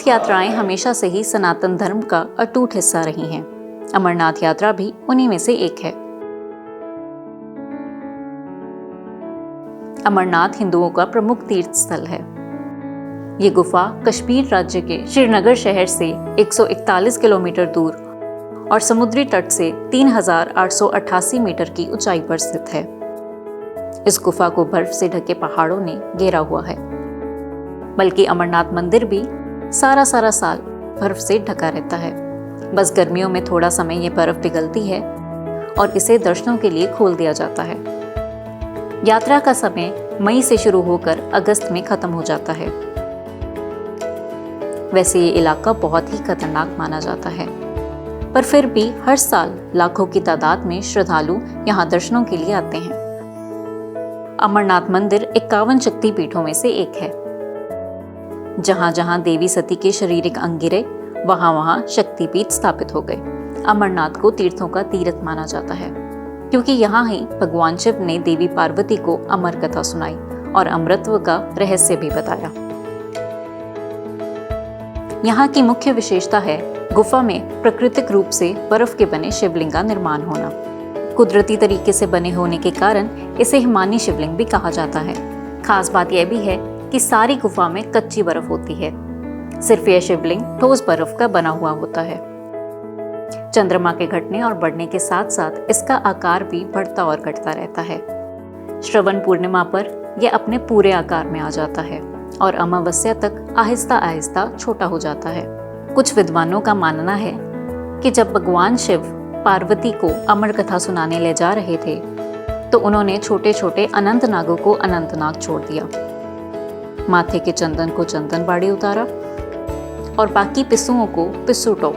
तीर्थ यात्राएं हमेशा से ही सनातन धर्म का अटूट हिस्सा रही हैं। अमरनाथ यात्रा भी उन्हीं में से एक है। अमरनाथ हिंदुओं का प्रमुख तीर्थ स्थल है। ये गुफा कश्मीर राज्य के श्रीनगर शहर से 141 किलोमीटर दूर और समुद्री तट से 3888 मीटर की ऊंचाई पर स्थित है। इस गुफा को बर्फ से ढके पहाड़ों ने घेरा हुआ है, बल्कि अमरनाथ मंदिर भी सारा साल बर्फ से ढका रहता है। बस गर्मियों में थोड़ा समय ये बर्फ पिघलती है और इसे दर्शनों के लिए खोल दिया जाता है। यात्रा का समय मई से शुरू होकर अगस्त में खत्म हो जाता है। वैसे ये इलाका बहुत ही खतरनाक माना जाता है, पर फिर भी हर साल लाखों की तादाद में श्रद्धालु यहाँ दर्शनों के लिए आते हैं। अमरनाथ मंदिर 51 शक्ति पीठों में से एक है। जहां जहां देवी सती के शारीरिक अंग गिरे, वहां शक्तिपीठ स्थापित हो गए। अमरनाथ को तीर्थों का तीर्थ माना जाता है, क्योंकि यहाँ ही भगवान शिव ने देवी पार्वती को अमर कथा सुनाई और अमृतत्व का रहस्य भी बताया। यहाँ की मुख्य विशेषता है गुफा में प्राकृतिक रूप से बर्फ के बने शिवलिंग का निर्माण होना। कुदरती तरीके से बने होने के कारण इसे हिमानी शिवलिंग भी कहा जाता है। खास बात यह भी है कि सारी गुफा में कच्ची बर्फ होती है। सिर्फ यह शिवलिंग ठोस बर्फ का बना हुआ होता है। चंद्रमा के घटने और बढ़ने के साथ साथ इसका आकार भी बढ़ता और घटता रहता है। श्रवण पूर्णिमा पर यह अपने पूरे आकार में आ जाता है और अमावस्या तक आहिस्ता आहिस्ता छोटा हो जाता है। कुछ विद्वानों का मानना है कि जब भगवान शिव पार्वती को अमर कथा सुनाने ले जा रहे थे, तो उन्होंने छोटे छोटे अनंत नागों को अनंतनाग छोड़ दिया। माथे के चंदन को चंदन बाड़ी उतारा और बाकी पिस्सुओं को पिस्सुटो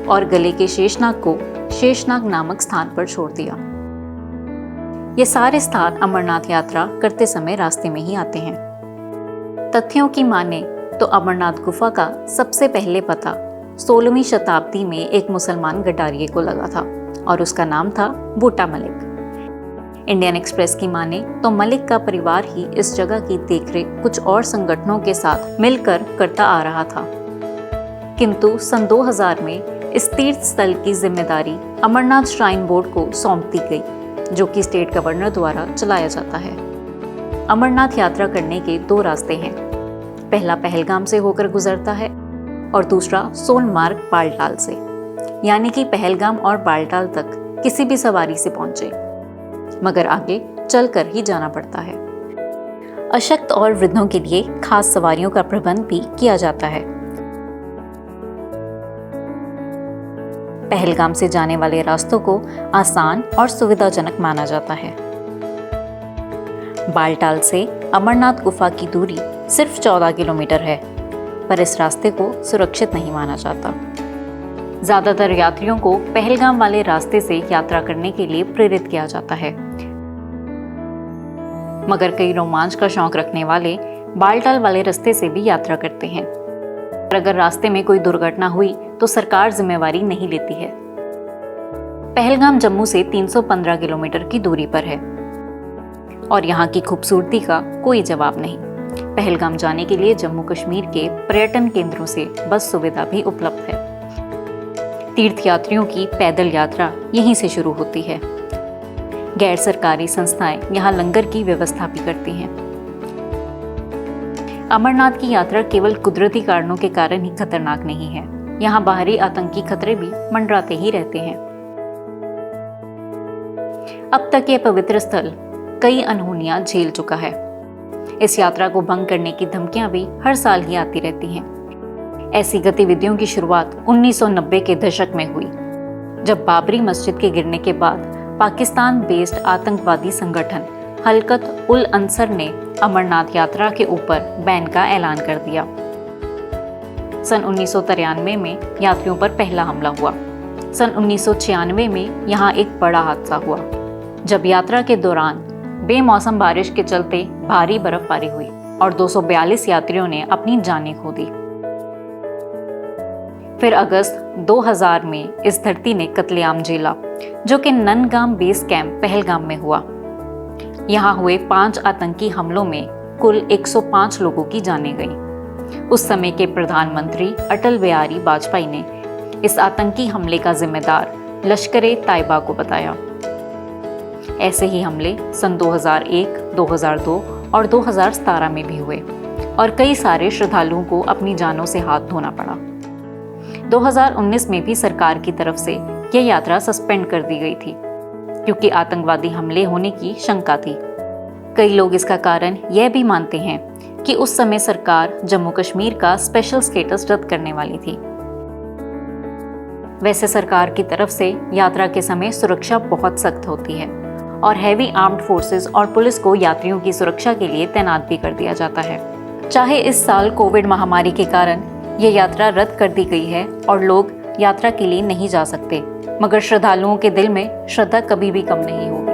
और गले के शेषनाग को शेषनाग नामक स्थान पर छोड़ दिया। ये सारे स्थान अमरनाथ यात्रा करते समय रास्ते में ही आते हैं। तथ्यों की माने तो अमरनाथ गुफा का सबसे पहले पता 16वीं शताब्दी में एक मुसलमान गटारिये को लगा था और उसका नाम था बूटा मलिक। इंडियन एक्सप्रेस की माने तो मलिक का परिवार ही इस जगह की देखरेख कुछ और संगठनों के साथ मिलकर करता आ रहा था, किंतु सन 2000 में इस तीर्थ स्थल की जिम्मेदारी अमरनाथ श्राइन बोर्ड को सौंप दी गई, जो कि स्टेट गवर्नर द्वारा चलाया जाता है। अमरनाथ यात्रा करने के 2 रास्ते हैं। पहला पहलगाम से होकर गुजरता है और दूसरा सोनमार्ग बालटाल से, यानी कि पहलगाम और बालटाल तक किसी भी सवारी से पहुंचे, मगर आगे चलकर ही जाना पड़ता है। अशक्त और वृद्धों के लिए खास सवारियों का प्रबंध भी किया जाता है। पहलगाम से जाने वाले रास्तों को आसान और सुविधाजनक माना जाता है। बालटाल से अमरनाथ गुफा की दूरी सिर्फ 14 किलोमीटर है, पर इस रास्ते को सुरक्षित नहीं माना जाता। ज्यादातर यात्रियों को पहलगाम वाले रास्ते से यात्रा करने के लिए प्रेरित किया जाता है, मगर कई रोमांच का शौक रखने वाले बालटाल वाले रास्ते से भी यात्रा करते हैं। और अगर रास्ते में कोई दुर्घटना हुई तो सरकार जिम्मेवारी नहीं लेती है। पहलगाम जम्मू से 315 किलोमीटर की दूरी पर है और यहाँ की खूबसूरती का कोई जवाब नहीं। पहलगाम जाने के लिए जम्मू कश्मीर के पर्यटन केंद्रों से बस सुविधा भी उपलब्ध है। तीर्थ यात्रियों की पैदल यात्रा यहीं से शुरू होती है। गैर सरकारी संस्थाएं यहाँ लंगर की व्यवस्था भी करती हैं। अमरनाथ की यात्रा केवल कुदरती कारणों के कारण ही खतरनाक नहीं है। यहाँ बाहरी आतंकी खतरे भी मंडराते ही रहते हैं। अब तक यह पवित्र स्थल कई अनहोनियां झेल चुका है। इस यात्रा को भंग करने की धमकियां भी हर साल ही आती रहती हैं। ऐसी गतिविधियों की शुरुआत 1990 के दशक में हुई, जब बाबरी मस्जिद के गिरने के बाद पाकिस्तान बेस्ड आतंकवादी संगठन हलकत उल अंसर ने अमरनाथ यात्रा के ऊपर बैन का ऐलान कर दिया। सन 1993 में यात्रियों पर पहला हमला हुआ। सन 1996 में यहाँ एक बड़ा हादसा हुआ, जब यात्रा के दौरान बेमौसम बारिश के चलते भारी बर्फबारी हुई और 242 यात्रियों ने अपनी जानें खो दी। फिर अगस्त 2000 में इस धरती ने कत्लेआम झेला, जो कि ननगाम बेस कैंप पहलगाम में हुआ। यहाँ हुए 5 आतंकी हमलों में कुल 105 लोगों की जानें गईं। उस समय के प्रधानमंत्री अटल बिहारी वाजपेयी ने इस आतंकी हमले का जिम्मेदार लश्कर-ए-तैयबा को बताया। ऐसे ही हमले सन 2001, 2002 और 2017 में भी हुए और कई सारे श्रद्धालुओं को अपनी जानों से हाथ धोना पड़ा। 2019 में भी सरकार की तरफ से यह यात्रा सस्पेंड कर दी गई थी क्योंकि आतंकवादी हमले होने की शंका थी। कई लोग इसका कारण यह भी मानते हैं कि उस समय सरकार जम्मू कश्मीर का स्पेशल स्टेटस रद्द करने वाली थी। वैसे सरकार की तरफ से यात्रा के समय सुरक्षा बहुत सख्त होती है और हैवी आर्म्ड फोर्सेस और पुलिस को यात्रियों की सुरक्षा के लिए तैनात भी कर दिया जाता है। चाहे इस साल कोविड महामारी के कारण ये यात्रा रद्द कर दी गई है और लोग यात्रा के लिए नहीं जा सकते, मगर श्रद्धालुओं के दिल में श्रद्धा कभी भी कम नहीं होगी।